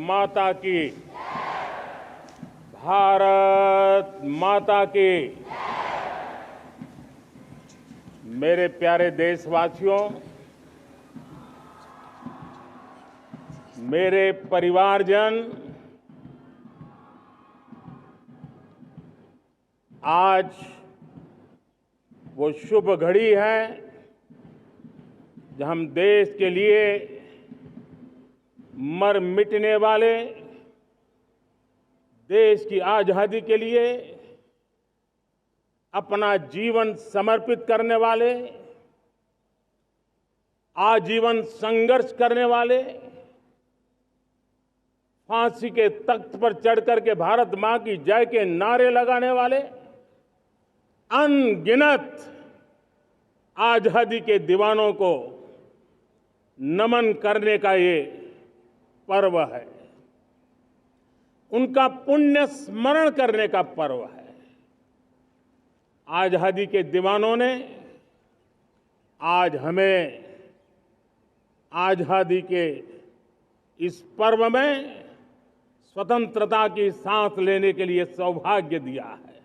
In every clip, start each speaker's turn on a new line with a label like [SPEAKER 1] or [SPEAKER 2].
[SPEAKER 1] माता की, भारत माता की। मेरे प्यारे देशवासियों, मेरे परिवारजन, आज वो शुभ घड़ी है जब हम देश के लिए मर मिटने वाले, देश की आजादी के लिए अपना जीवन समर्पित करने वाले, आजीवन संघर्ष करने वाले, फांसी के तख्त पर चढ़कर के भारत मां की जय के नारे लगाने वाले अनगिनत आजादी के दीवानों को नमन करने का ये पर्व है, उनका पुण्य स्मरण करने का पर्व है। आजादी के दीवानों ने आज हमें आजादी के इस पर्व में स्वतंत्रता की सांस लेने के लिए सौभाग्य दिया है।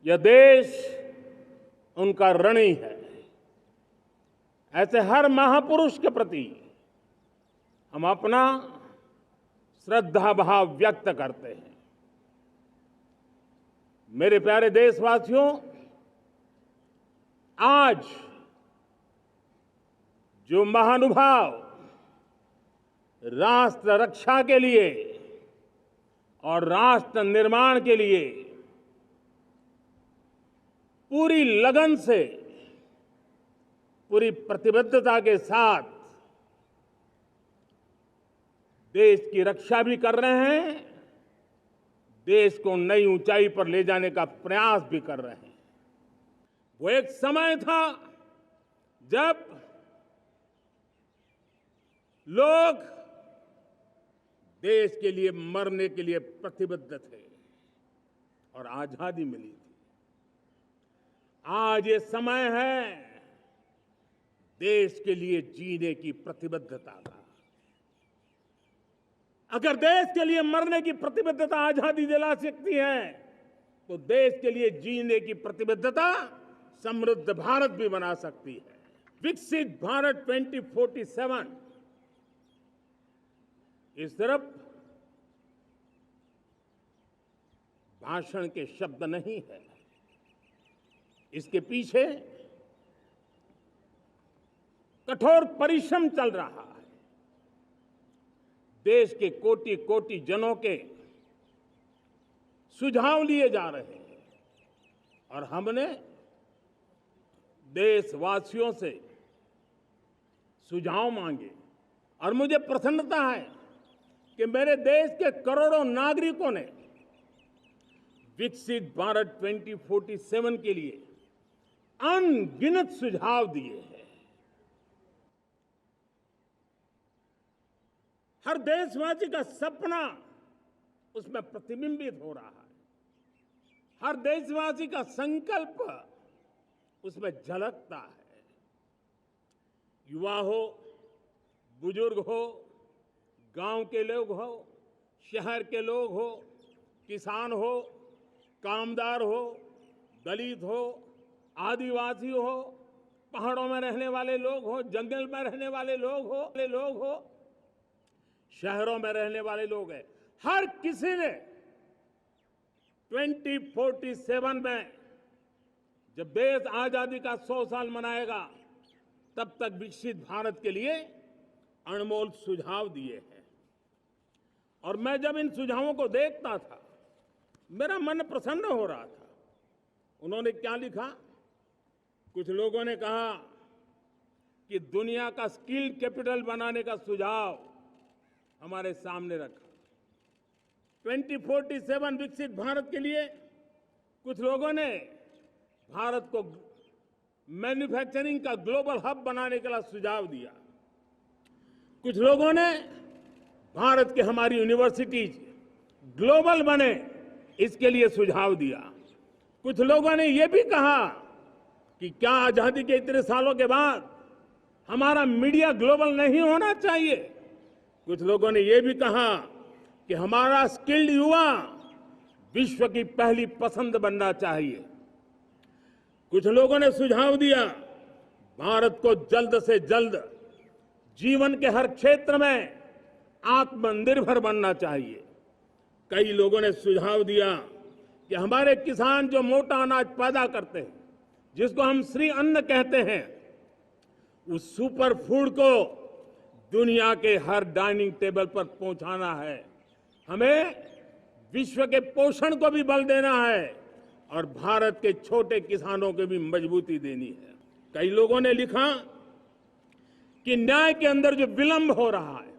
[SPEAKER 1] यह देश उनका ऋणी है। ऐसे हर महापुरुष के प्रति हम अपना श्रद्धा भाव व्यक्त करते हैं। मेरे प्यारे देशवासियों, आज जो महानुभाव राष्ट्र रक्षा के लिए और राष्ट्र निर्माण के लिए पूरी लगन से, पूरी प्रतिबद्धता के साथ देश की रक्षा भी कर रहे हैं, देश को नई ऊंचाई पर ले जाने का प्रयास भी कर रहे हैं। वो एक समय था जब लोग देश के लिए मरने के लिए प्रतिबद्ध थे और आजादी मिली थी। आज ये समय है देश के लिए जीने की प्रतिबद्धता का। अगर देश के लिए मरने की प्रतिबद्धता आजादी दिला सकती है, तो देश के लिए जीने की प्रतिबद्धता समृद्ध भारत भी बना सकती है। विकसित भारत 2047 ये सिर्फ भाषण के शब्द नहीं है, इसके पीछे कठोर परिश्रम चल रहा है। देश के कोटि कोटि जनों के सुझाव लिए जा रहे हैं और हमने देशवासियों से सुझाव मांगे और मुझे प्रसन्नता है कि मेरे देश के करोड़ों नागरिकों ने विकसित भारत 2047 के लिए अनगिनत सुझाव दिए हैं। हर देशवासी का सपना उसमें प्रतिबिंबित हो रहा है, हर देशवासी का संकल्प उसमें झलकता है। युवा हो, बुजुर्ग हो, गांव के लोग हो, शहर के लोग हो, किसान हो, कामदार हो, दलित हो, आदिवासी हो, पहाड़ों में रहने वाले लोग हो, जंगल में रहने वाले लोग हो, शहरों में रहने वाले लोग हैं। हर किसी ने 2047 में जब देश आजादी का 100 साल मनाएगा, तब तक विकसित भारत के लिए अनमोल सुझाव दिए हैं। और मैं जब इन सुझावों को देखता था, मेरा मन प्रसन्न हो रहा था। उन्होंने क्या लिखा? कुछ लोगों ने कहा कि दुनिया का स्किल कैपिटल बनाने का सुझाव हमारे सामने रखा। 2047 विकसित भारत के लिए कुछ लोगों ने भारत को मैन्युफैक्चरिंग का ग्लोबल हब बनाने के लिए सुझाव दिया। कुछ लोगों ने भारत की हमारी यूनिवर्सिटीज ग्लोबल बने, इसके लिए सुझाव दिया। कुछ लोगों ने यह भी कहा कि क्या आजादी के इतने सालों के बाद हमारा मीडिया ग्लोबल नहीं होना चाहिए? कुछ लोगों ने ये भी कहा कि हमारा स्किल्ड युवा विश्व की पहली पसंद बनना चाहिए। कुछ लोगों ने सुझाव दिया भारत को जल्द से जल्द जीवन के हर क्षेत्र में आत्मनिर्भर बनना चाहिए। कई लोगों ने सुझाव दिया कि हमारे किसान जो मोटा अनाज पैदा करते हैं, जिसको हम श्री अन्न कहते हैं, उस सुपर फूड को दुनिया के हर डाइनिंग टेबल पर पहुंचाना है। हमें विश्व के पोषण को भी बल देना है और भारत के छोटे किसानों को भी मजबूती देनी है। कई लोगों ने लिखा कि न्याय के अंदर जो विलंब हो रहा है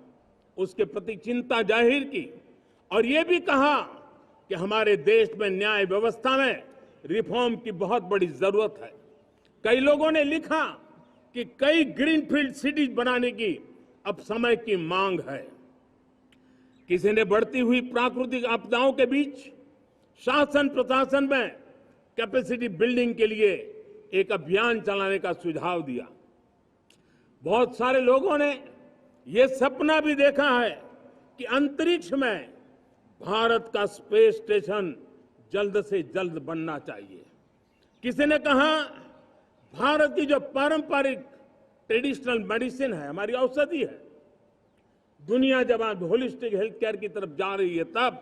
[SPEAKER 1] उसके प्रति चिंता जाहिर की और ये भी कहा कि हमारे देश में न्याय व्यवस्था में रिफॉर्म की बहुत बड़ी जरूरत है। कई लोगों ने लिखा कि कई ग्रीनफील्ड सिटीज बनाने की अब समय की मांग है। किसी ने बढ़ती हुई प्राकृतिक आपदाओं के बीच शासन प्रशासन में कैपेसिटी बिल्डिंग के लिए एक अभियान चलाने का सुझाव दिया। बहुत सारे लोगों ने यह सपना भी देखा है कि अंतरिक्ष में भारत का स्पेस स्टेशन जल्द से जल्द बनना चाहिए। किसी ने कहा भारत की जो पारंपरिक ट्रेडिशनल मेडिसिन है, हमारी औषधि है, दुनिया जब आज होलिस्टिक हेल्थ केयर की तरफ जा रही है, तब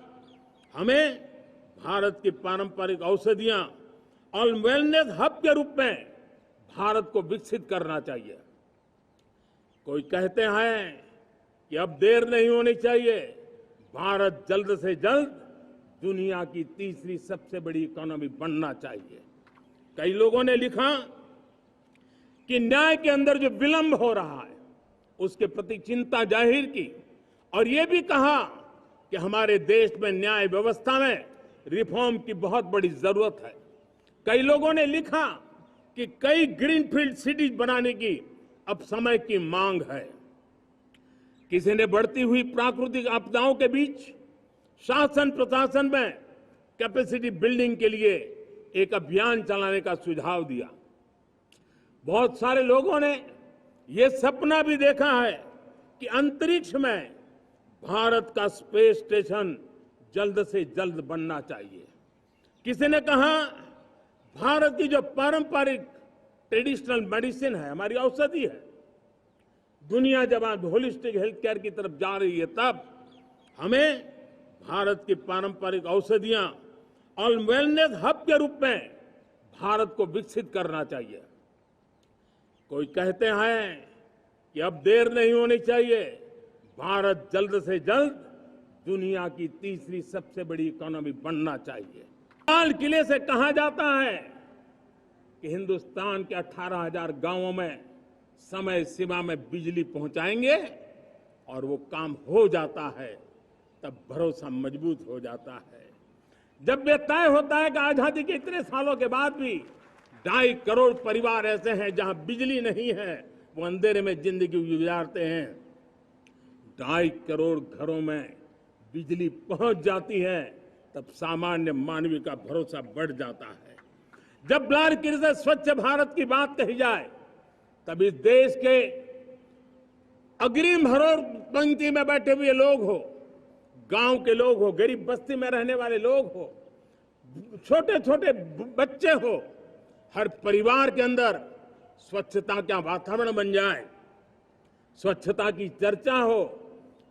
[SPEAKER 1] हमें भारत की पारंपरिक औषधियां और वेलनेस हब के रूप में भारत को विकसित करना चाहिए। कोई कहते हैं कि अब देर नहीं होनी चाहिए, भारत जल्द से जल्द दुनिया की तीसरी सबसे बड़ी इकोनॉमी बनना चाहिए। कई लोगों ने लिखा कि न्याय के अंदर जो विलंब हो रहा है उसके प्रति चिंता जाहिर की और ये भी कहा कि हमारे देश में न्याय व्यवस्था में रिफॉर्म की बहुत बड़ी जरूरत है। कई लोगों ने लिखा कि कई ग्रीनफील्ड सिटीज बनाने की अब समय की मांग है। किसी ने बढ़ती हुई प्राकृतिक आपदाओं के बीच शासन प्रशासन में कैपेसिटी बिल्डिंग के लिए एक अभियान चलाने का सुझाव दिया। बहुत सारे लोगों ने यह सपना भी देखा है कि अंतरिक्ष में भारत का स्पेस स्टेशन जल्द से जल्द बनना चाहिए। किसी ने कहा भारत की जो पारंपरिक ट्रेडिशनल मेडिसिन है, हमारी औषधि है, दुनिया जब आज होलिस्टिक हेल्थ केयर की तरफ जा रही है, तब हमें भारत की पारंपरिक औषधियां और वेलनेस हब के रूप में भारत को विकसित करना चाहिए। कोई कहते हैं कि अब देर नहीं होनी चाहिए, भारत जल्द से जल्द दुनिया की तीसरी सबसे बड़ी इकोनॉमी बनना चाहिए। लाल किले से कहा जाता है कि हिंदुस्तान के 18,000 गांवों में समय सीमा में बिजली पहुंचाएंगे और वो काम हो जाता है, तब भरोसा मजबूत हो जाता है। जब ये तय होता है कि आजादी के इतने सालों के बाद भी 2.5 करोड़ परिवार ऐसे हैं जहां बिजली नहीं है, वो अंधेरे में जिंदगी गुजारते हैं, 2.5 करोड़ घरों में बिजली पहुंच जाती है, तब सामान्य मानवीय का भरोसा बढ़ जाता है। जब लाल किले से स्वच्छ भारत की बात कही जाए, तब इस देश के अग्रिम हरोर पंक्ति में बैठे हुए लोग हो, गांव के लोग हो, गरीब बस्ती में रहने वाले लोग हो, छोटे छोटे बच्चे हो, हर परिवार के अंदर स्वच्छता का वातावरण बन जाए, स्वच्छता की चर्चा हो,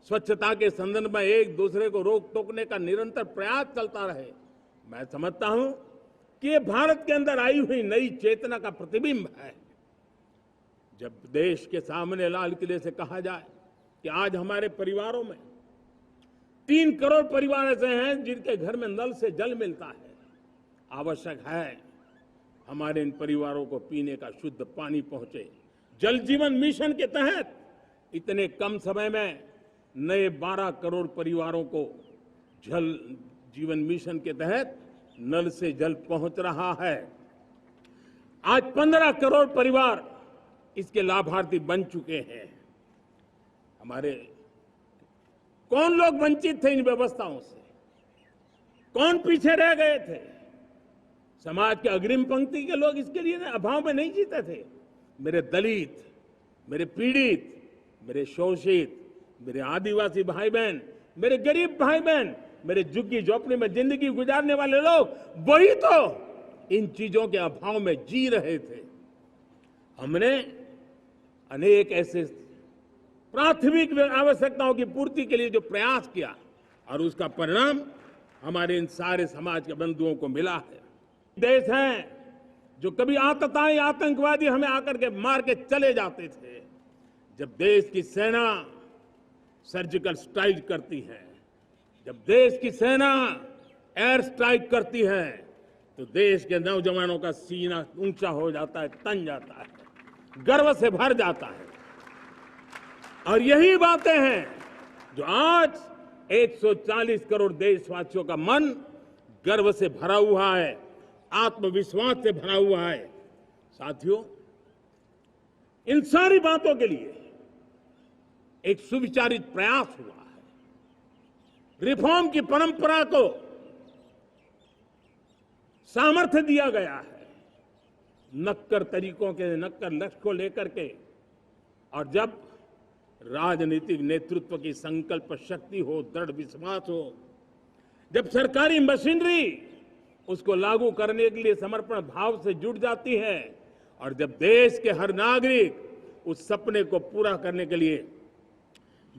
[SPEAKER 1] स्वच्छता के संदर्भ में एक दूसरे को रोक टोकने का निरंतर प्रयास चलता रहे। मैं समझता हूं कि ये भारत के अंदर आई हुई नई चेतना का प्रतिबिंब है। जब देश के सामने लाल किले से कहा जाए कि आज हमारे परिवारों में 3 करोड़ परिवार ऐसे हैं जिनके घर में नल से जल मिलता है, आवश्यक है हमारे इन परिवारों को पीने का शुद्ध पानी पहुंचे। जल जीवन मिशन के तहत इतने कम समय में नए 12 करोड़ परिवारों को जल जीवन मिशन के तहत नल से जल पहुंच रहा है। आज 15 करोड़ परिवार इसके लाभार्थी बन चुके हैं। हमारे कौन लोग वंचित थे इन व्यवस्थाओं से, कौन पीछे रह गए थे? समाज के अग्रिम पंक्ति के लोग इसके लिए अभाव में नहीं जीते थे। मेरे दलित, मेरे पीड़ित, मेरे शोषित, मेरे आदिवासी भाई बहन, मेरे गरीब भाई बहन, मेरे झुग्गी झोपड़ी में जिंदगी गुजारने वाले लोग, वही तो इन चीजों के अभाव में जी रहे थे। हमने अनेक ऐसे प्राथमिक आवश्यकताओं की पूर्ति के लिए जो प्रयास किया और उसका परिणाम हमारे इन सारे समाज के बंधुओं को मिला है। देश है जो कभी आतताई आतंकवादी हमें आकर के मार के चले जाते थे, जब देश की सेना सर्जिकल स्ट्राइक करती है, जब देश की सेना एयर स्ट्राइक करती है, तो देश के नौजवानों का सीना ऊंचा हो जाता है, तन जाता है, गर्व से भर जाता है। और यही बातें हैं जो आज 140 करोड़ देशवासियों का मन गर्व से भरा हुआ है, आत्मविश्वास से भरा हुआ है। साथियों, इन सारी बातों के लिए एक सुविचारित प्रयास हुआ है। रिफॉर्म की परंपरा को सामर्थ्य दिया गया है, नक्कर तरीकों के, नक्कर लक्ष्य को लेकर के। और जब राजनीतिक नेतृत्व की संकल्प शक्ति हो, दृढ़ विश्वास हो, जब सरकारी मशीनरी उसको लागू करने के लिए समर्पण भाव से जुट जाती है, और जब देश के हर नागरिक उस सपने को पूरा करने के लिए,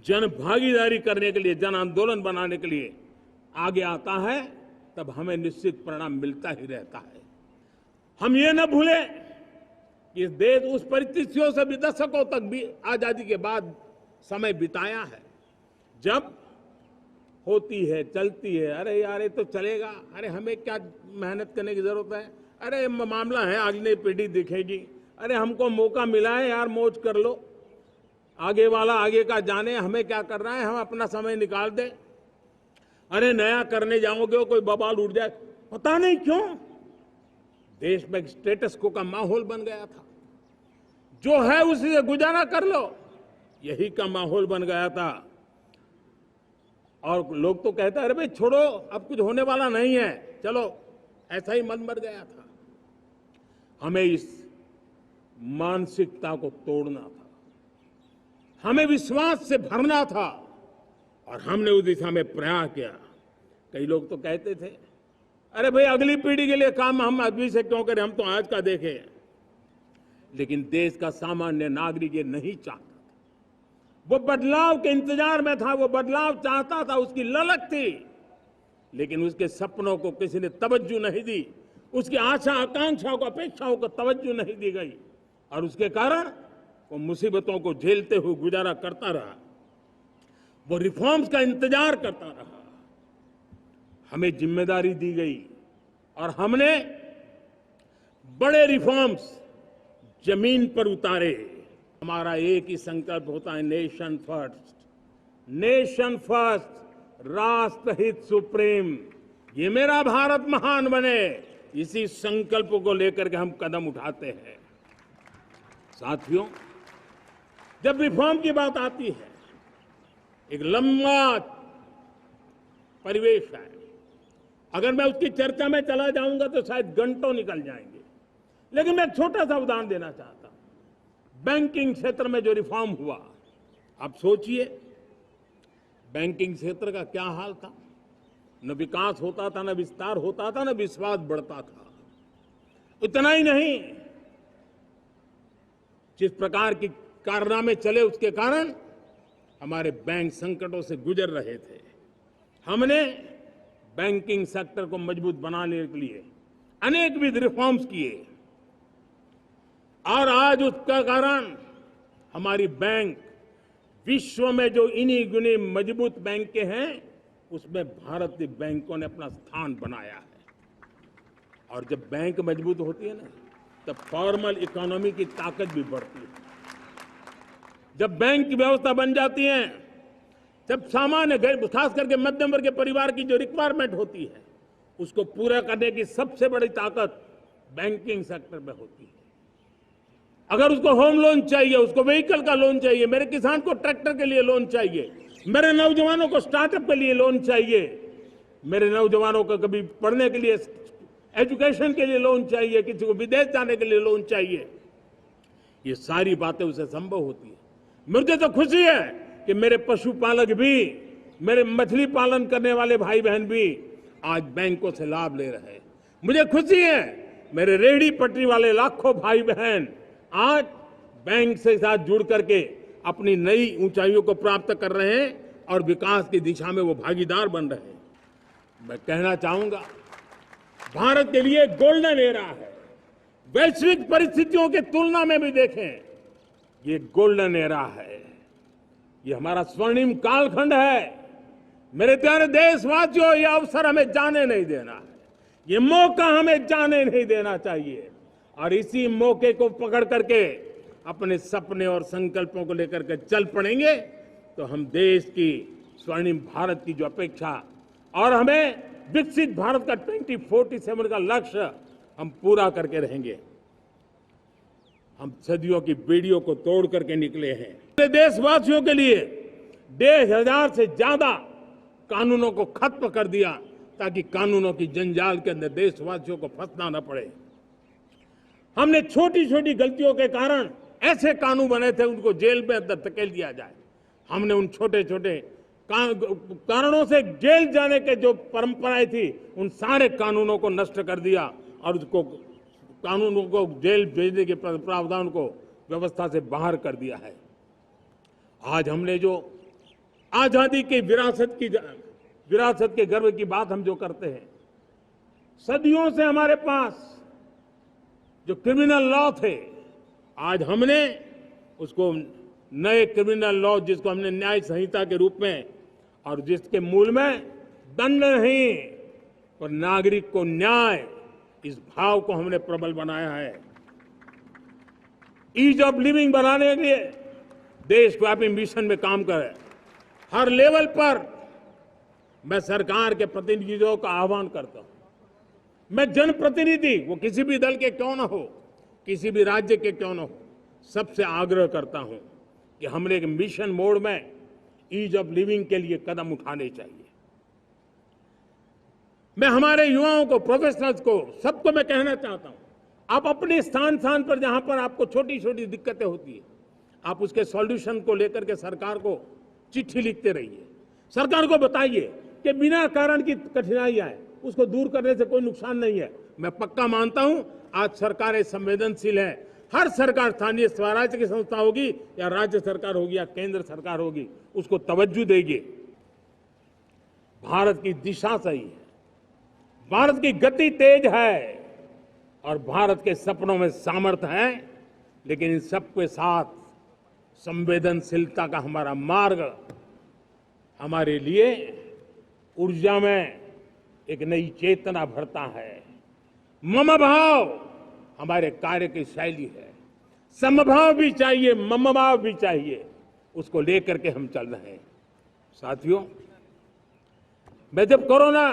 [SPEAKER 1] जन भागीदारी करने के लिए, जन आंदोलन बनाने के लिए आगे आता है, तब हमें निश्चित परिणाम मिलता ही रहता है। हम ये न भूलें कि इस देश उस परिस्थितियों से भी दशकों तक भी आजादी के बाद समय बिताया है, जब होती है, चलती है, अरे यार ये तो चलेगा, अरे हमें क्या मेहनत करने की जरूरत है, अरे मामला है अगली पीढ़ी दिखेगी, अरे हमको मौका मिला है यार, मौज कर लो, आगे वाला आगे का जाने, हमें क्या कर रहा है, हम अपना समय निकाल दें, अरे नया करने जाओगे कोई बवाल उठ जाए। पता नहीं क्यों देश में स्टेटस को का माहौल बन गया था, जो है उसी से गुजारा कर लो, यही का माहौल बन गया था। और लोग तो कहते हैं अरे भाई छोड़ो, अब कुछ होने वाला नहीं है, चलो, ऐसा ही मन बन गया था। हमें इस मानसिकता को तोड़ना था, हमें विश्वास से भरना था, और हमने उस दिशा में प्रयास किया। कई लोग तो कहते थे अरे भाई अगली पीढ़ी के लिए काम हम अभी से क्यों करें, हम तो आज का देखें। लेकिन देश का सामान्य नागरिक ये नहीं चाहता, वो बदलाव के इंतजार में था, वो बदलाव चाहता था, उसकी ललक थी, लेकिन उसके सपनों को किसी ने तवज्जो नहीं दी, उसकी आशा आकांक्षाओं को, अपेक्षाओं को तवज्जो नहीं दी गई, और उसके कारण वो मुसीबतों को झेलते हुए गुजारा करता रहा, वो रिफॉर्म्स का इंतजार करता रहा। हमें जिम्मेदारी दी गई और हमने बड़े रिफॉर्म्स जमीन पर उतारे। हमारा एक ही संकल्प होता है, नेशन फर्स्ट, नेशन फर्स्ट, राष्ट्रहित सुप्रीम, ये मेरा भारत महान बने, इसी संकल्प को लेकर के हम कदम उठाते हैं। साथियों, जब रिफॉर्म की बात आती है, एक लंबा परिवेश है, अगर मैं उसकी चर्चा में चला जाऊंगा तो शायद घंटों निकल जाएंगे, लेकिन मैं एक छोटा सा उदाहरण देना चाहता हूं। बैंकिंग क्षेत्र में जो रिफॉर्म हुआ, आप सोचिए बैंकिंग क्षेत्र का क्या हाल था, न विकास होता था, न विस्तार होता था, न विश्वास बढ़ता था। इतना ही नहीं, जिस प्रकार की कारनामे चले उसके कारण हमारे बैंक संकटों से गुजर रहे थे। हमने बैंकिंग सेक्टर को मजबूत बनाने के लिए अनेकविध रिफॉर्म्स किए, और आज उसका कारण हमारी बैंक विश्व में जो इन्हीं गुनी मजबूत बैंक के हैं, उसमें भारतीय बैंकों ने अपना स्थान बनाया है। और जब बैंक मजबूत होती है ना, तब फॉर्मल इकोनॉमी की ताकत भी बढ़ती है। जब बैंक की व्यवस्था बन जाती है, जब सामान्य खास करके मध्यम वर्ग के परिवार की जो रिक्वायरमेंट होती है, उसको पूरा करने की सबसे बड़ी ताकत बैंकिंग सेक्टर में होती है। अगर उसको होम लोन चाहिए, उसको व्हीकल का लोन चाहिए, मेरे किसान को ट्रैक्टर के लिए लोन चाहिए, मेरे नौजवानों को स्टार्टअप के लिए लोन चाहिए, मेरे नौजवानों को कभी पढ़ने के लिए, एजुकेशन के लिए लोन चाहिए, किसी को विदेश जाने के लिए लोन चाहिए, ये सारी बातें उसे संभव होती है। मुझे तो खुशी है कि मेरे पशुपालक भी, मेरे मछली पालन करने वाले भाई बहन भी आज बैंकों से लाभ ले रहे हैं। मुझे खुशी है, मेरे रेहड़ी पटरी वाले लाखों भाई बहन आज बैंक से साथ जुड़ करके अपनी नई ऊंचाइयों को प्राप्त कर रहे हैं और विकास की दिशा में वो भागीदार बन रहे हैं। मैं कहना चाहूंगा, भारत के लिए गोल्डन एरा है। वैश्विक परिस्थितियों की तुलना में भी देखें, ये गोल्डन एरा है, ये हमारा स्वर्णिम कालखंड है। मेरे प्यारे देशवासियों, ये अवसर हमें जाने नहीं देना है, ये मौका हमें जाने नहीं देना चाहिए और इसी मौके को पकड़ करके अपने सपने और संकल्पों को लेकर के चल पड़ेंगे तो हम देश की स्वर्णिम भारत की जो अपेक्षा और हमें विकसित भारत का 2047 का लक्ष्य हम पूरा करके रहेंगे। हम सदियों की बेड़ियों को तोड़ करके निकले हैं। देशवासियों के लिए 1,500 से ज्यादा कानूनों को खत्म कर दिया ताकि कानूनों की जंजाल के अंदर देशवासियों को फंसना न पड़े। हमने छोटी छोटी गलतियों के कारण ऐसे कानून बने थे, उनको जेल में अंदर धकेल दिया जाए। हमने उन छोटे छोटे कारणों से जेल जाने के जो परंपराएं थी, उन सारे कानूनों को नष्ट कर दिया और उसको कानूनों को जेल भेजने के प्रावधान को व्यवस्था से बाहर कर दिया है। आज हमने जो आजादी की विरासत के गर्व की बात हम जो करते हैं, सदियों से हमारे पास जो क्रिमिनल लॉ थे, आज हमने उसको नए क्रिमिनल लॉ, जिसको हमने न्याय संहिता के रूप में और जिसके मूल में दंड नहीं पर नागरिक को न्याय, इस भाव को हमने प्रबल बनाया है। ईज ऑफ लिविंग बनाने के लिए देशव्यापी मिशन में काम करें। हर लेवल पर मैं सरकार के प्रतिनिधियों का आह्वान करता हूं। मैं जनप्रतिनिधि, वो किसी भी दल के क्यों न हो, किसी भी राज्य के क्यों न हो, सबसे आग्रह करता हूं कि हमने एक मिशन मोड में ईज ऑफ लिविंग के लिए कदम उठाने चाहिए। मैं हमारे युवाओं को, प्रोफेशनल्स को, सबको मैं कहना चाहता हूं, आप अपने स्थान पर जहां पर आपको छोटी छोटी दिक्कतें होती है, आप उसके सॉल्यूशन को लेकर के सरकार को चिट्ठी लिखते रहिए। सरकार को बताइए कि बिना कारण की कठिनाई आए उसको दूर करने से कोई नुकसान नहीं है। मैं पक्का मानता हूं आज सरकारें संवेदनशील है। हर सरकार, स्थानीय स्वराज्य की संस्था होगी या राज्य सरकार होगी या केंद्र सरकार होगी, उसको तवज्जो देगी। भारत की दिशा सही है, भारत की गति तेज है और भारत के सपनों में सामर्थ्य है, लेकिन इन सबके साथ संवेदनशीलता का हमारा मार्ग हमारे लिए ऊर्जा में एक नई चेतना भरता है। मम भाव हमारे कार्य की शैली है। समभाव भी चाहिए, मम भाव भी चाहिए, उसको लेकर के हम चल रहे हैं। साथियों, मैं जब कोरोना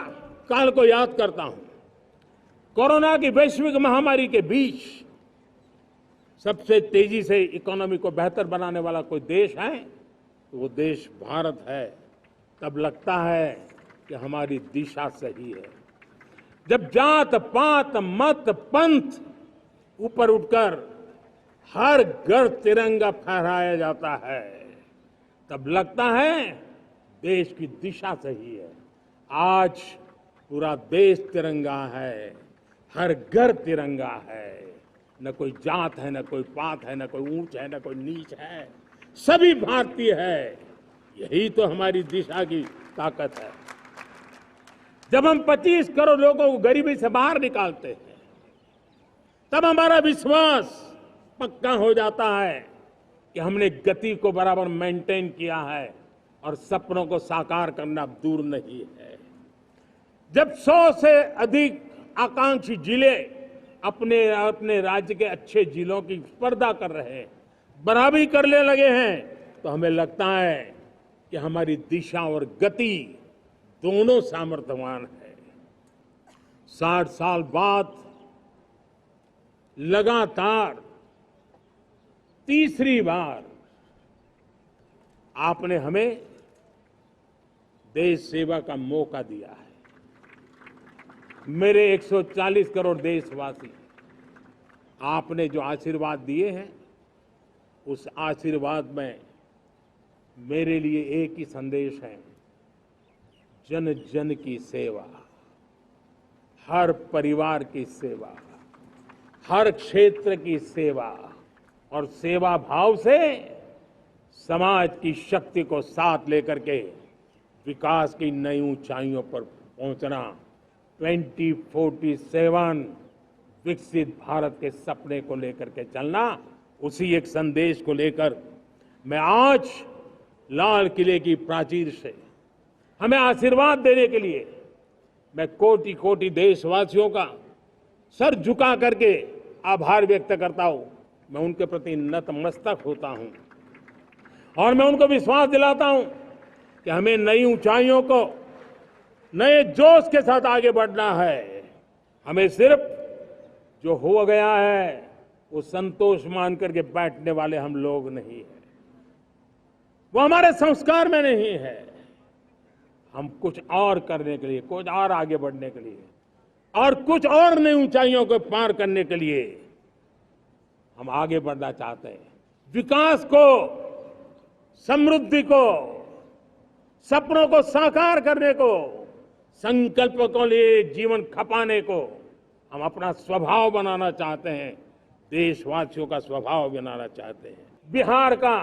[SPEAKER 1] काल को याद करता हूं, कोरोना की वैश्विक महामारी के बीच सबसे तेजी से इकोनॉमी को बेहतर बनाने वाला कोई देश है तो वो देश भारत है। तब लगता है कि हमारी दिशा सही है। जब जात पात मत पंथ ऊपर उठकर हर घर तिरंगा फहराया जाता है, तब लगता है देश की दिशा सही है। आज पूरा देश तिरंगा है, हर घर तिरंगा है। न कोई जात है, न कोई पात है, न कोई ऊंच है, न कोई नीच है, सभी भारतीय है। यही तो हमारी दिशा की ताकत है। जब हम 25 करोड़ लोगों को गरीबी से बाहर निकालते हैं, तब हमारा विश्वास पक्का हो जाता है कि हमने गति को बराबर मेंटेन किया है और सपनों को साकार करना दूर नहीं है। जब 100 से अधिक आकांक्षी जिले अपने राज्य के अच्छे जिलों की स्पर्धा कर रहे हैं, बराबरी करने लगे हैं, तो हमें लगता है कि हमारी दिशा और गति दोनों सामर्थ्यवान है। 60 साल बाद लगातार तीसरी बार आपने हमें देश सेवा का मौका दिया है। मेरे 140 करोड़ देशवासी, आपने जो आशीर्वाद दिए हैं, उस आशीर्वाद में मेरे लिए एक ही संदेश है, जन जन की सेवा, हर परिवार की सेवा, हर क्षेत्र की सेवा और सेवा भाव से समाज की शक्ति को साथ लेकर के विकास की नई ऊंचाइयों पर पहुंचना, 2047 विकसित भारत के सपने को लेकर के चलना, उसी एक संदेश को लेकर मैं आज लाल किले की प्राचीर से हमें आशीर्वाद देने के लिए मैं कोटि कोटि देशवासियों का सर झुका करके आभार व्यक्त करता हूं। मैं उनके प्रति नतमस्तक होता हूं और मैं उनको विश्वास दिलाता हूं कि हमें नई ऊंचाइयों को नए जोश के साथ आगे बढ़ना है। हमें सिर्फ जो हो गया है वो संतोष मान करके बैठने वाले हम लोग नहीं हैं, वो हमारे संस्कार में नहीं है। हम कुछ और करने के लिए, कुछ और आगे बढ़ने के लिए और कुछ और नई ऊंचाइयों को पार करने के लिए हम आगे बढ़ना चाहते हैं। विकास को, समृद्धि को, सपनों को साकार करने को, संकल्प को लिए जीवन खपाने को हम अपना स्वभाव बनाना चाहते हैं, देशवासियों का स्वभाव बनाना चाहते हैं। बिहार का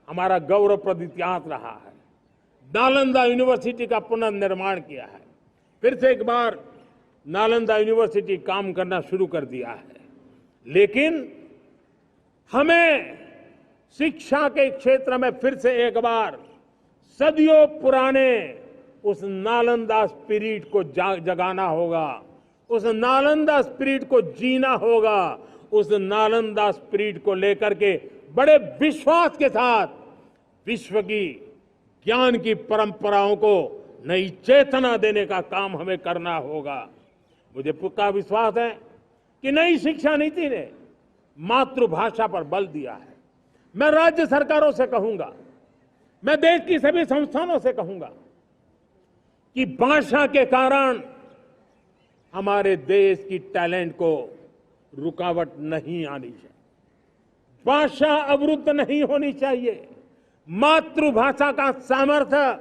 [SPEAKER 1] हमारा गौरवप्रद इतिहास रहा है। नालंदा यूनिवर्सिटी का पुनर्निर्माण किया है। फिर से एक बार नालंदा यूनिवर्सिटी काम करना शुरू कर दिया है। लेकिन हमें शिक्षा के क्षेत्र में फिर से एक बार सदियों पुराने उस नालंदा स्पिरिट को जगाना होगा, उस नालंदा स्पिरिट को जीना होगा, उस नालंदा स्पिरिट को लेकर के बड़े विश्वास के साथ विश्व की ज्ञान की परंपराओं को नई चेतना देने का काम हमें करना होगा। मुझे पक्का विश्वास है कि नई शिक्षा नीति ने मातृभाषा पर बल दिया है। मैं राज्य सरकारों से कहूंगा, मैं देश की सभी संस्थानों से कहूंगा कि भाषा के कारण हमारे देश की टैलेंट को रुकावट नहीं आनी चाहिए, भाषा अवरुद्ध नहीं होनी चाहिए। मातृभाषा का सामर्थ्य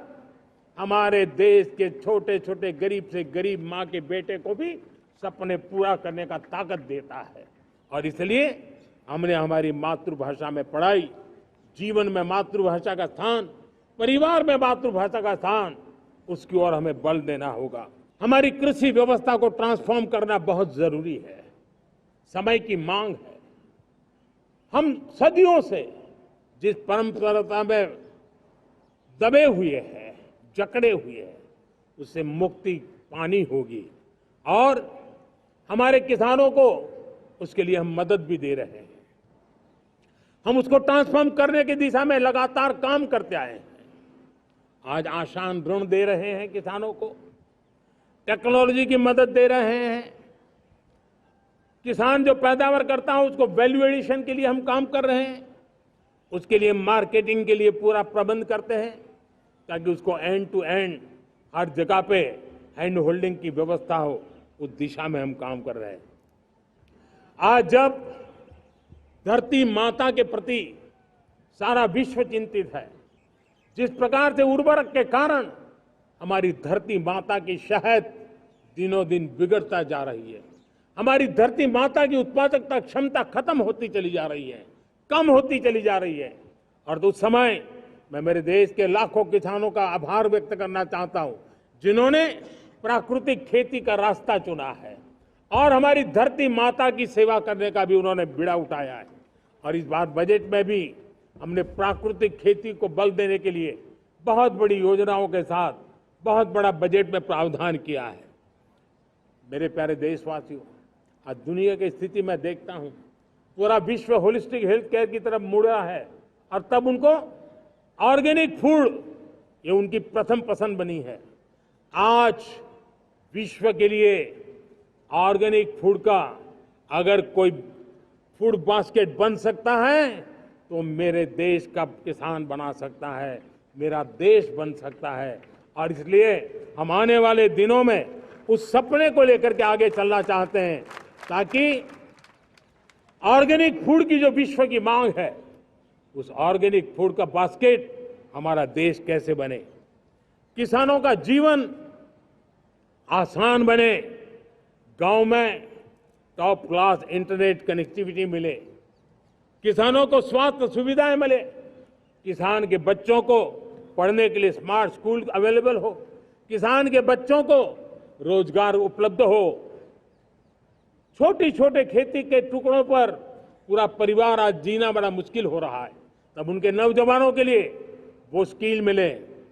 [SPEAKER 1] हमारे देश के छोटे छोटे गरीब से गरीब मां के बेटे को भी सपने पूरा करने का ताकत देता है। और इसलिए हमने हमारी मातृभाषा में पढ़ाई, जीवन में मातृभाषा का स्थान, परिवार में मातृभाषा का स्थान, उसकी ओर हमें बल देना होगा। हमारी कृषि व्यवस्था को ट्रांसफॉर्म करना बहुत जरूरी है, समय की मांग है। हम सदियों से जिस परंपरा में दबे हुए हैं, जकड़े हुए हैं, उससे मुक्ति पानी होगी और हमारे किसानों को उसके लिए हम मदद भी दे रहे हैं। हम उसको ट्रांसफॉर्म करने की दिशा में लगातार काम करते आए हैं। आज आसान ऋण दे रहे हैं किसानों को, टेक्नोलॉजी की मदद दे रहे हैं। किसान जो पैदावार करता है उसको वैल्यू एडिशन के लिए हम काम कर रहे हैं, उसके लिए मार्केटिंग के लिए पूरा प्रबंध करते हैं ताकि उसको एंड टू एंड हर जगह पे हैंड होल्डिंग की व्यवस्था हो। उस दिशा में हम काम कर रहे हैं। आज जब धरती माता के प्रति सारा विश्व चिंतित है, जिस प्रकार से उर्वरक के कारण हमारी धरती माता की शहद दिनों दिन बिगड़ता जा रही है, हमारी धरती माता की उत्पादकता क्षमता खत्म होती चली जा रही है, कम होती चली जा रही है। और उस समय मैं मेरे देश के लाखों किसानों का आभार व्यक्त करना चाहता हूं जिन्होंने प्राकृतिक खेती का रास्ता चुना है और हमारी धरती माता की सेवा करने का भी उन्होंने बीड़ा उठाया है। और इस बार बजट में भी हमने प्राकृतिक खेती को बल देने के लिए बहुत बड़ी योजनाओं के साथ बहुत बड़ा बजट में प्रावधान किया है। मेरे प्यारे देशवासियों, आज दुनिया की स्थिति में देखता हूं, पूरा विश्व होलिस्टिक हेल्थ केयर की तरफ मुड़ रहा है और तब उनको ऑर्गेनिक फूड ये उनकी प्रथम पसंद बनी है। आज विश्व के लिए ऑर्गेनिक फूड का अगर कोई फूड बास्केट बन सकता है तो मेरे देश का किसान बना सकता है, मेरा देश बन सकता है। और इसलिए हम आने वाले दिनों में उस सपने को लेकर के आगे चलना चाहते हैं ताकि ऑर्गेनिक फूड की जो विश्व की मांग है, उस ऑर्गेनिक फूड का बास्केट हमारा देश कैसे बने, किसानों का जीवन आसान बने, गांव में टॉप क्लास इंटरनेट कनेक्टिविटी मिले, किसानों को स्वास्थ्य सुविधाएं मिले, किसान के बच्चों को पढ़ने के लिए स्मार्ट स्कूल अवेलेबल हो, किसान के बच्चों को रोजगार उपलब्ध हो। छोटी छोटे खेती के टुकड़ों पर पूरा परिवार आज जीना बड़ा मुश्किल हो रहा है, तब उनके नौजवानों के लिए वो स्किल मिले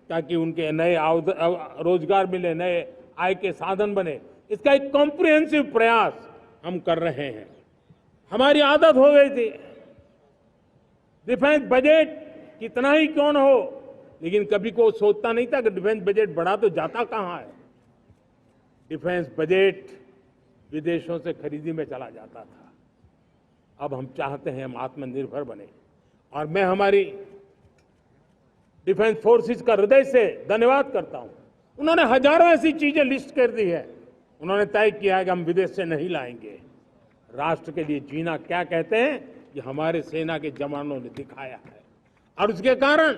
[SPEAKER 1] ताकि उनके नए रोजगार मिले, नए आय के साधन बने। इसका एक कॉम्प्रिहेंसिव प्रयास हम कर रहे हैं। हमारी आदत हो गई थी डिफेंस बजट कितना ही क्यों न हो, लेकिन कभी कोई सोचता नहीं था कि डिफेंस बजट बढ़ा तो जाता कहां है। डिफेंस बजट विदेशों से खरीदी में चला जाता था। अब हम चाहते हैं हम आत्मनिर्भर बने, और मैं हमारी डिफेंस फोर्सेस का हृदय से धन्यवाद करता हूं। उन्होंने हजारों ऐसी चीजें लिस्ट कर दी है। उन्होंने तय किया है कि हम विदेश से नहीं लाएंगे। राष्ट्र के लिए जीना क्या कहते हैं ये हमारे सेना के जवानों ने दिखाया है, और उसके कारण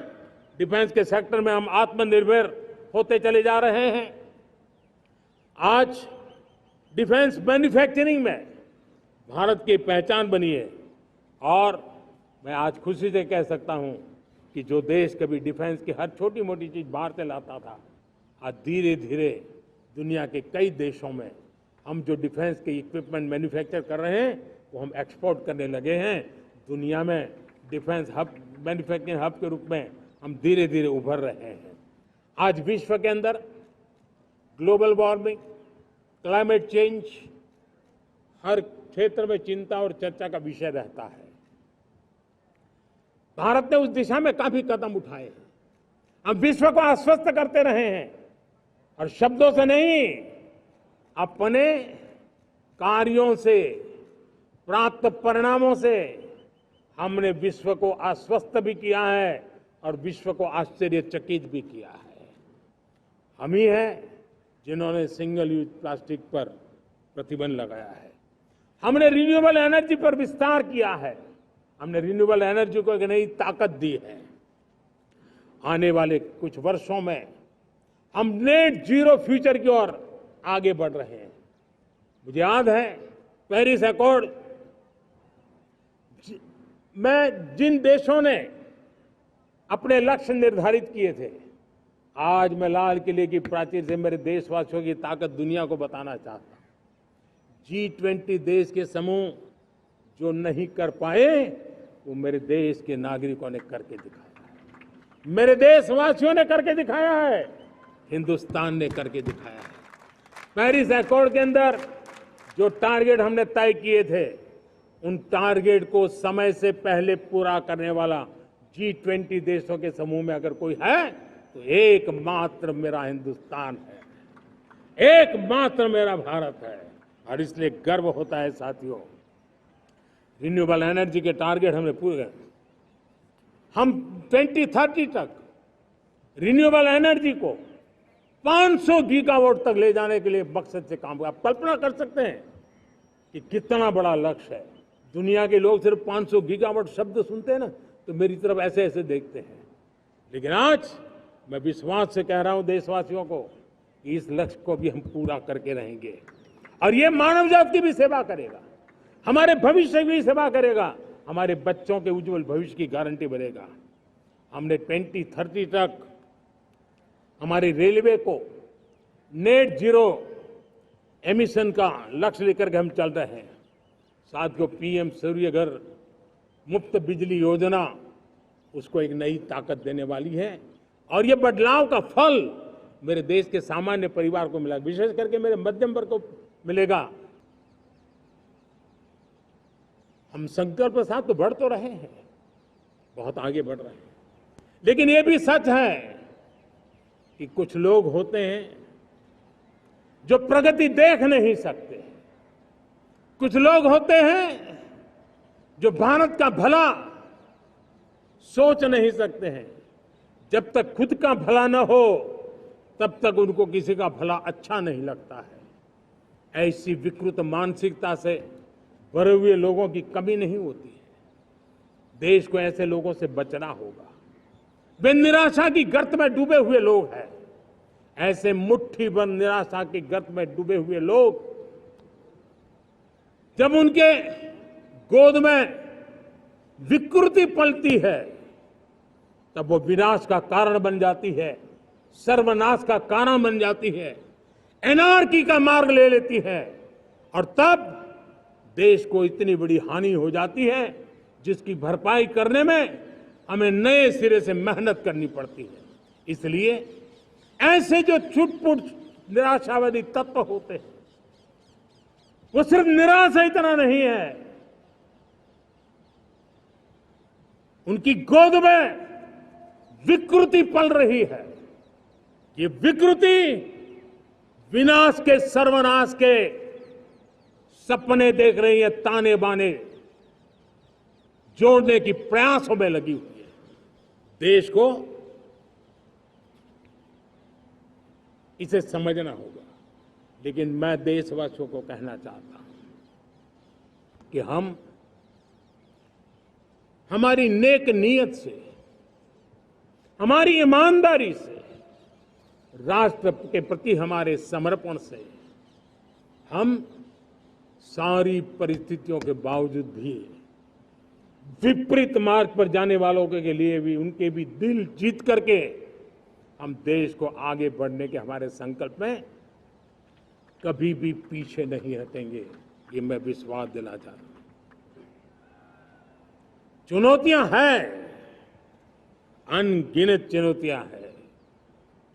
[SPEAKER 1] डिफेंस के सेक्टर में हम आत्मनिर्भर होते चले जा रहे हैं। आज डिफेंस मैन्युफैक्चरिंग में भारत की पहचान बनी है, और मैं आज खुशी से कह सकता हूं कि जो देश कभी डिफेंस की हर छोटी मोटी चीज बाहर से लाता था, आज धीरे धीरे दुनिया के कई देशों में हम जो डिफेंस के इक्विपमेंट मैन्युफैक्चर कर रहे हैं वो हम एक्सपोर्ट करने लगे हैं। दुनिया में डिफेंस हब, मैन्युफैक्चरिंग हब के रूप में हम धीरे धीरे उभर रहे हैं। आज विश्व के अंदर ग्लोबल वार्मिंग, क्लाइमेट चेंज हर क्षेत्र में चिंता और चर्चा का विषय रहता है। भारत ने उस दिशा में काफी कदम उठाए हैं। हम विश्व को आश्वस्त करते रहे हैं, और शब्दों से नहीं, अपने कार्यों से, प्राप्त परिणामों से हमने विश्व को आश्वस्त भी किया है और विश्व को आश्चर्यचकित भी किया है। हम ही हैं जिन्होंने सिंगल यूज प्लास्टिक पर प्रतिबंध लगाया है। हमने रिन्यूएबल एनर्जी पर विस्तार किया है। हमने रिन्यूएबल एनर्जी को एक नई ताकत दी है। आने वाले कुछ वर्षों में हम नेट जीरो फ्यूचर की ओर आगे बढ़ रहे हैं। मुझे याद है पेरिस अकॉर्ड में जिन देशों ने अपने लक्ष्य निर्धारित किए थे, आज मैं लाल किले की प्राचीर से मेरे देशवासियों की ताकत दुनिया को बताना चाहता हूं। G20 देश के समूह जो नहीं कर पाए वो मेरे देश के नागरिकों ने करके दिखाया है, मेरे देशवासियों ने करके दिखाया है, हिंदुस्तान ने करके दिखाया है। पेरिस अकॉर्ड के अंदर जो टारगेट हमने तय किए थे, उन टारगेट को समय से पहले पूरा करने वाला G20 देशों के समूह में अगर कोई है तो एकमात्र मेरा हिंदुस्तान है, एकमात्र मेरा भारत है। और इसलिए गर्व होता है साथियों। रिन्यूएबल एनर्जी के टारगेट हमने पूरे कर, हम 2030 तक रिन्यूएबल एनर्जी को 500 गीगावाट तक ले जाने के लिए मकसद से काम कर। आप कल्पना कर सकते हैं कि कितना बड़ा लक्ष्य है। दुनिया के लोग सिर्फ 500 गीगावाट शब्द सुनते हैं ना तो मेरी तरफ ऐसे ऐसे देखते हैं, लेकिन आज मैं विश्वास से कह रहा हूं देशवासियों को कि इस लक्ष्य को भी हम पूरा करके रहेंगे, और ये मानव जाति की भी सेवा करेगा, हमारे भविष्य की भी सेवा करेगा, हमारे बच्चों के उज्जवल भविष्य की गारंटी बनेगा। हमने 2030 तक हमारी रेलवे को नेट जीरो एमिशन का लक्ष्य लेकर के हम चल रहे हैं। साथियों, पीएम सूर्य घर मुफ्त बिजली योजना उसको एक नई ताकत देने वाली है, और ये बदलाव का फल मेरे देश के सामान्य परिवार को मिला, विशेष करके मेरे मध्यम वर्ग को मिलेगा। हम संकल्प के साथ तो बढ़ तो रहे हैं, बहुत आगे बढ़ रहे हैं, लेकिन ये भी सच है कि कुछ लोग होते हैं जो प्रगति देख नहीं सकते। कुछ लोग होते हैं जो भारत का भला सोच नहीं सकते हैं। जब तक खुद का भला न हो तब तक उनको किसी का भला अच्छा नहीं लगता है। ऐसी विकृत मानसिकता से भरे हुए लोगों की कमी नहीं होती है। देश को ऐसे लोगों से बचना होगा। वे निराशा की गर्त में डूबे हुए लोग हैं। ऐसे मुट्ठी भर निराशा की गर्त में डूबे हुए लोग जब उनके गोद में विकृति पलती है तब वो विनाश का कारण बन जाती है, सर्वनाश का कारण बन जाती है, एनार्की का मार्ग ले लेती है और तब देश को इतनी बड़ी हानि हो जाती है जिसकी भरपाई करने में हमें नए सिरे से मेहनत करनी पड़ती है। इसलिए ऐसे जो छुटपुट निराशावादी तत्व होते हैं वो सिर्फ निराशा इतना नहीं है, उनकी गोद में विकृति पल रही है। ये विकृति विनाश के, सर्वनाश के सपने देख रही है, ताने बाने जोड़ने की प्रयासों में लगी हुई है। देश को इसे समझना होगा। लेकिन मैं देशवासियों को कहना चाहता हूं कि हम हमारी नेक नीयत से, हमारी ईमानदारी से, राष्ट्र के प्रति हमारे समर्पण से हम सारी परिस्थितियों के बावजूद भी विपरीत मार्ग पर जाने वालों के लिए भी उनके भी दिल जीत करके हम देश को आगे बढ़ने के हमारे संकल्प में कभी भी पीछे नहीं हटेंगे, ये मैं विश्वास दिलाना चाहता हूं। चुनौतियां हैं, अनगिनत चुनौतियां हैं।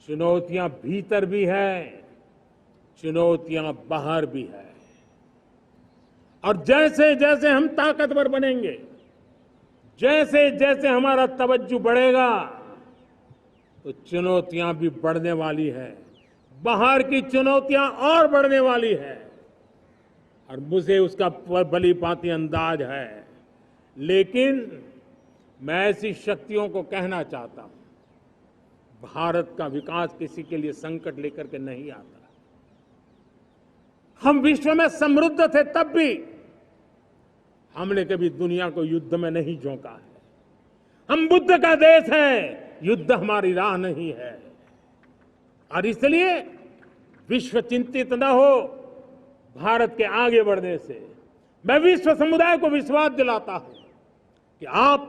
[SPEAKER 1] चुनौतियां भीतर भी है, चुनौतियां बाहर भी है। और जैसे जैसे हम ताकतवर बनेंगे, जैसे जैसे हमारा तवज्जो बढ़ेगा तो चुनौतियां भी बढ़ने वाली है, बाहर की चुनौतियां और बढ़ने वाली है और मुझे उसका भली भांति अंदाज है। लेकिन मैं ऐसी शक्तियों को कहना चाहता हूं, भारत का विकास किसी के लिए संकट लेकर के नहीं आता। हम विश्व में समृद्ध थे तब भी हमने कभी दुनिया को युद्ध में नहीं झोंका है। हम बुद्ध का देश है, युद्ध हमारी राह नहीं है। और इसलिए विश्व चिंतित न हो भारत के आगे बढ़ने से। मैं विश्व समुदाय को विश्वास दिलाता हूं कि आप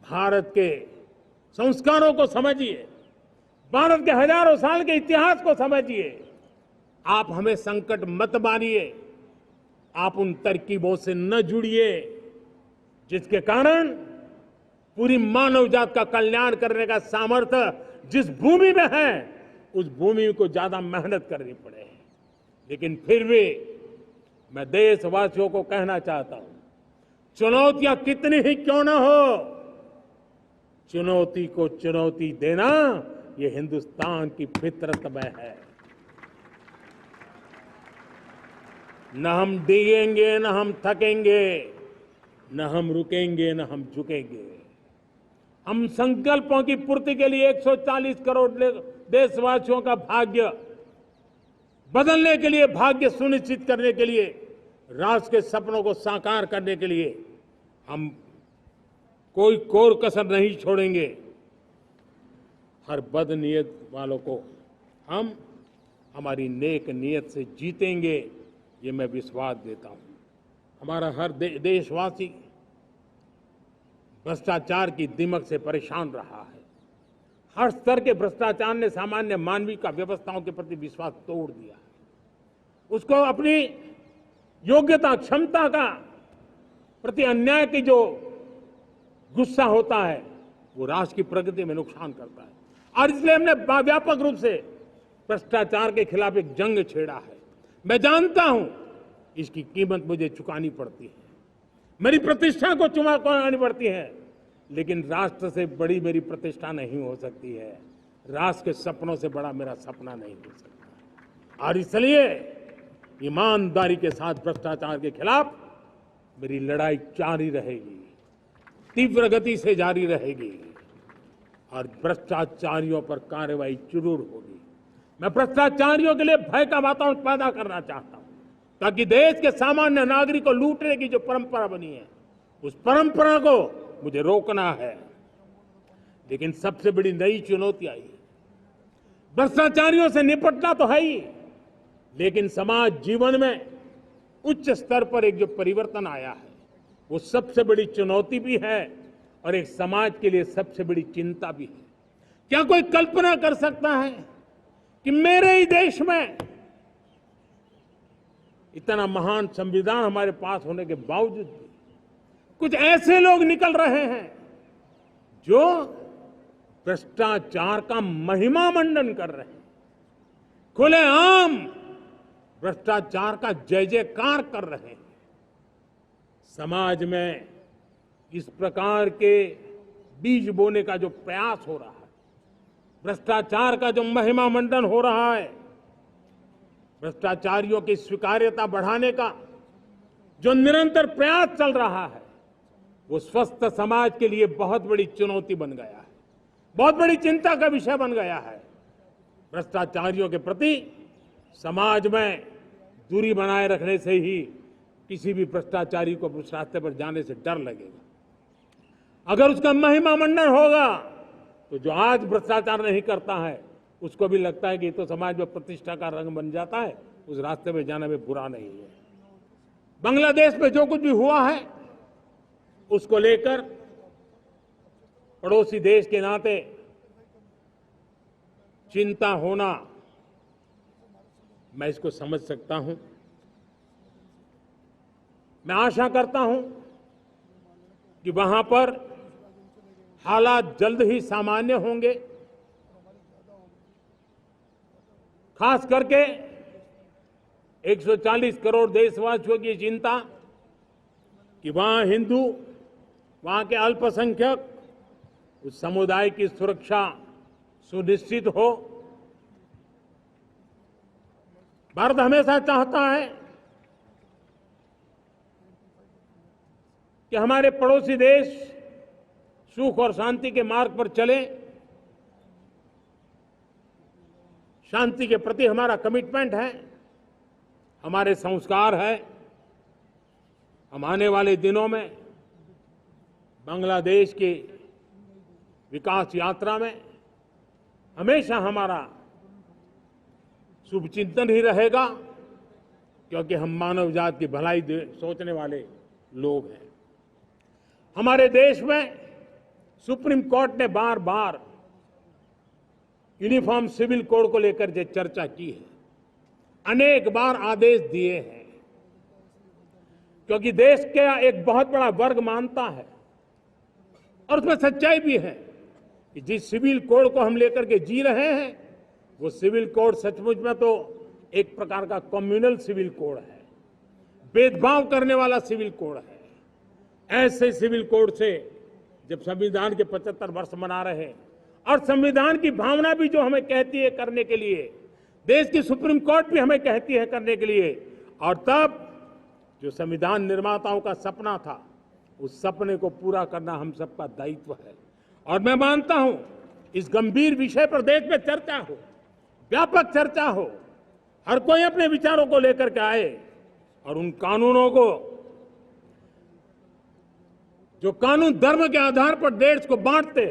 [SPEAKER 1] भारत के संस्कारों को समझिए, भारत के हजारों साल के इतिहास को समझिए। आप हमें संकट मत मानिए, आप उन तरकीबों से न जुड़िए जिसके कारण पूरी मानव जात का कल्याण करने का सामर्थ्य जिस भूमि में है उस भूमि को ज्यादा मेहनत करनी पड़े। लेकिन फिर भी मैं देशवासियों को कहना चाहता हूं, चुनौतियां कितनी ही क्यों न हो, चुनौती को चुनौती देना ये हिंदुस्तान की फितरत में है। न हम डिगेंगे, न हम थकेंगे, न हम रुकेंगे, न हम झुकेंगे। हम संकल्पों की पूर्ति के लिए 140 करोड़ देशवासियों का भाग्य बदलने के लिए, भाग्य सुनिश्चित करने के लिए, राष्ट्र के सपनों को साकार करने के लिए हम कोई कोर कसर नहीं छोड़ेंगे। हर बदनीयत वालों को हम हमारी नेक नीयत से जीतेंगे, ये मैं विश्वास देता हूं। हमारा हर देशवासी भ्रष्टाचार की दिमक से परेशान रहा है। हर स्तर के भ्रष्टाचार ने सामान्य मानवीय का व्यवस्थाओं के प्रति विश्वास तोड़ दिया है। उसको अपनी योग्यता, क्षमता का प्रति अन्याय की जो गुस्सा होता है वो राष्ट्र की प्रगति में नुकसान करता है। और इसलिए हमने व्यापक रूप से भ्रष्टाचार के खिलाफ एक जंग छेड़ा है। मैं जानता हूं इसकी कीमत मुझे चुकानी पड़ती है, मेरी प्रतिष्ठा को चुकानी पड़ती है, लेकिन राष्ट्र से बड़ी मेरी प्रतिष्ठा नहीं हो सकती है, राष्ट्र के सपनों से बड़ा मेरा सपना नहीं हो सकता। और इसलिए ईमानदारी के साथ भ्रष्टाचार के खिलाफ मेरी लड़ाई जारी रहेगी, तीव्र गति से जारी रहेगी और भ्रष्टाचारियों पर कार्रवाई जरूर होगी। मैं भ्रष्टाचारियों के लिए भय का वातावरण पैदा करना चाहता हूं ताकि देश के सामान्य नागरिक को लूटने की जो परंपरा बनी है उस परंपरा को मुझे रोकना है। लेकिन सबसे बड़ी नई चुनौती आई है। भ्रष्टाचारियों से निपटना तो है ही, लेकिन समाज जीवन में उच्च स्तर पर एक जो परिवर्तन आया है वो सबसे बड़ी चुनौती भी है और एक समाज के लिए सबसे बड़ी चिंता भी है। क्या कोई कल्पना कर सकता है कि मेरे ही देश में इतना महान संविधान हमारे पास होने के बावजूद भी कुछ ऐसे लोग निकल रहे हैं जो भ्रष्टाचार का महिमा मंडन कर रहे हैं, खुलेआम भ्रष्टाचार का जय जयकार कर रहे हैं। समाज में इस प्रकार के बीज बोने का जो प्रयास हो रहा है, भ्रष्टाचार का जो महिमा मंडन हो रहा है, भ्रष्टाचारियों की स्वीकार्यता बढ़ाने का जो निरंतर प्रयास चल रहा है, वो स्वस्थ समाज के लिए बहुत बड़ी चुनौती बन गया है, बहुत बड़ी चिंता का विषय बन गया है। भ्रष्टाचारियों के प्रति समाज में दूरी बनाए रखने से ही किसी भी भ्रष्टाचारी को उस रास्ते पर जाने से डर लगेगा। अगर उसका महिमा मंडन होगा तो जो आज भ्रष्टाचार नहीं करता है उसको भी लगता है कि तो समाज में प्रतिष्ठा का रंग बन जाता है, उस रास्ते में जाने में बुरा नहीं है। बांग्लादेश में जो कुछ भी हुआ है उसको लेकर पड़ोसी देश के नाते चिंता होना, मैं इसको समझ सकता हूं। मैं आशा करता हूं कि वहां पर हालात जल्द ही सामान्य होंगे, खास करके 140 करोड़ देशवासियों की चिंता कि वहां हिंदू, वहां के अल्पसंख्यक, उस समुदाय की सुरक्षा सुनिश्चित हो। भारत हमेशा चाहता है कि हमारे पड़ोसी देश सुख और शांति के मार्ग पर चले। शांति के प्रति हमारा कमिटमेंट है, हमारे संस्कार है। हम आने वाले दिनों में बांग्लादेश की विकास यात्रा में हमेशा हमारा शुभचिंतन ही रहेगा, क्योंकि हम मानव जाति की भलाई सोचने वाले लोग हैं। हमारे देश में सुप्रीम कोर्ट ने बार बार यूनिफॉर्म सिविल कोड को लेकर जो चर्चा की है, अनेक बार आदेश दिए हैं, क्योंकि देश का एक बहुत बड़ा वर्ग मानता है और उसमें सच्चाई भी है कि जिस सिविल कोड को हम लेकर के जी रहे हैं वो सिविल कोड सचमुच में तो एक प्रकार का कम्युनल सिविल कोड है, भेदभाव करने वाला सिविल कोड है। ऐसे सिविल कोड से जब संविधान के 75 वर्ष मना रहे हैं और संविधान की भावना भी जो हमें कहती है करने के लिए, देश की सुप्रीम कोर्ट भी हमें कहती है करने के लिए, और तब जो संविधान निर्माताओं का सपना था उस सपने को पूरा करना हम सबका दायित्व है। और मैं मानता हूं इस गंभीर विषय पर देश में चर्चा हो, व्यापक चर्चा हो, हर कोई अपने विचारों को लेकर के आए और उन कानूनों को जो कानून धर्म के आधार पर देश को बांटते,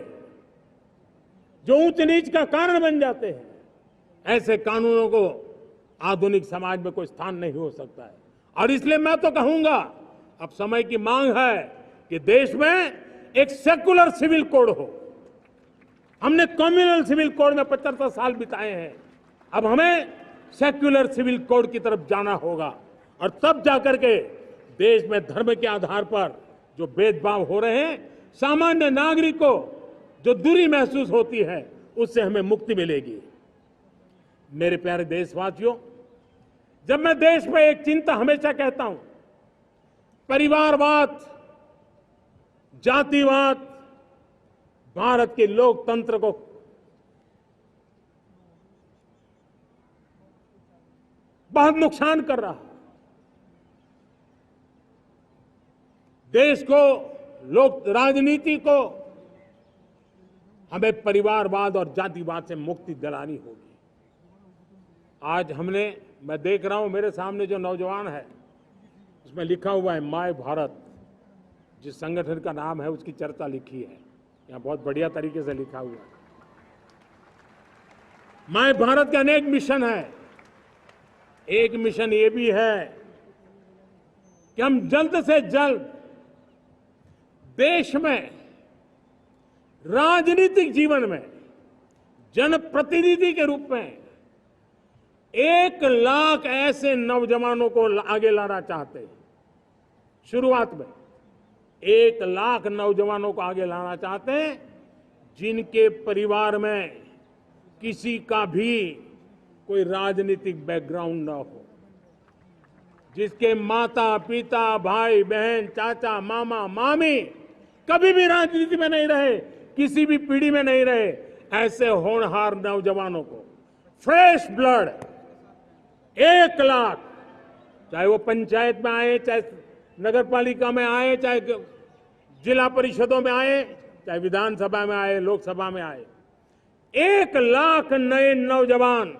[SPEAKER 1] जो ऊंच नीच का कारण बन जाते हैं, ऐसे कानूनों को आधुनिक समाज में कोई स्थान नहीं हो सकता है। और इसलिए मैं तो कहूंगा अब समय की मांग है कि देश में एक सेकुलर सिविल कोड हो। हमने कम्युनल सिविल कोड में 75 साल बिताए हैं, अब हमें सेक्युलर सिविल कोड की तरफ जाना होगा और तब जाकर के देश में धर्म के आधार पर जो भेदभाव हो रहे हैं, सामान्य नागरिक को जो दूरी महसूस होती है उससे हमें मुक्ति मिलेगी। मेरे प्यारे देशवासियों, जब मैं देश में एक चिंता हमेशा कहता हूं, परिवारवाद, जातिवाद भारत के लोकतंत्र को बहुत नुकसान कर रहा है। देश को, लोक राजनीति को हमें परिवारवाद और जातिवाद से मुक्ति दिलानी होगी। आज मैं देख रहा हूं मेरे सामने जो नौजवान है उसमें लिखा हुआ है माय भारत, जिस संगठन का नाम है उसकी चर्चा लिखी है। यहां बहुत बढ़िया तरीके से लिखा हुआ है। माय भारत के अनेक मिशन है। एक मिशन ये भी है कि हम जल्द से जल्द देश में राजनीतिक जीवन में जनप्रतिनिधि के रूप में 1 लाख ऐसे नौजवानों को आगे लाना चाहते हैं। शुरुआत में 1 लाख नौजवानों को आगे लाना चाहते हैं जिनके परिवार में किसी का भी कोई राजनीतिक बैकग्राउंड न हो, जिसके माता पिता भाई बहन चाचा मामा मामी कभी भी राजनीति में नहीं रहे, किसी भी पीढ़ी में नहीं रहे, ऐसे होनहार नौजवानों को फ्रेश ब्लड 1 लाख, चाहे वो पंचायत में आए, चाहे नगर पालिका में आए, चाहे जिला परिषदों में आए, चाहे विधानसभा में आए, लोकसभा में आए, 1 लाख नए नौजवान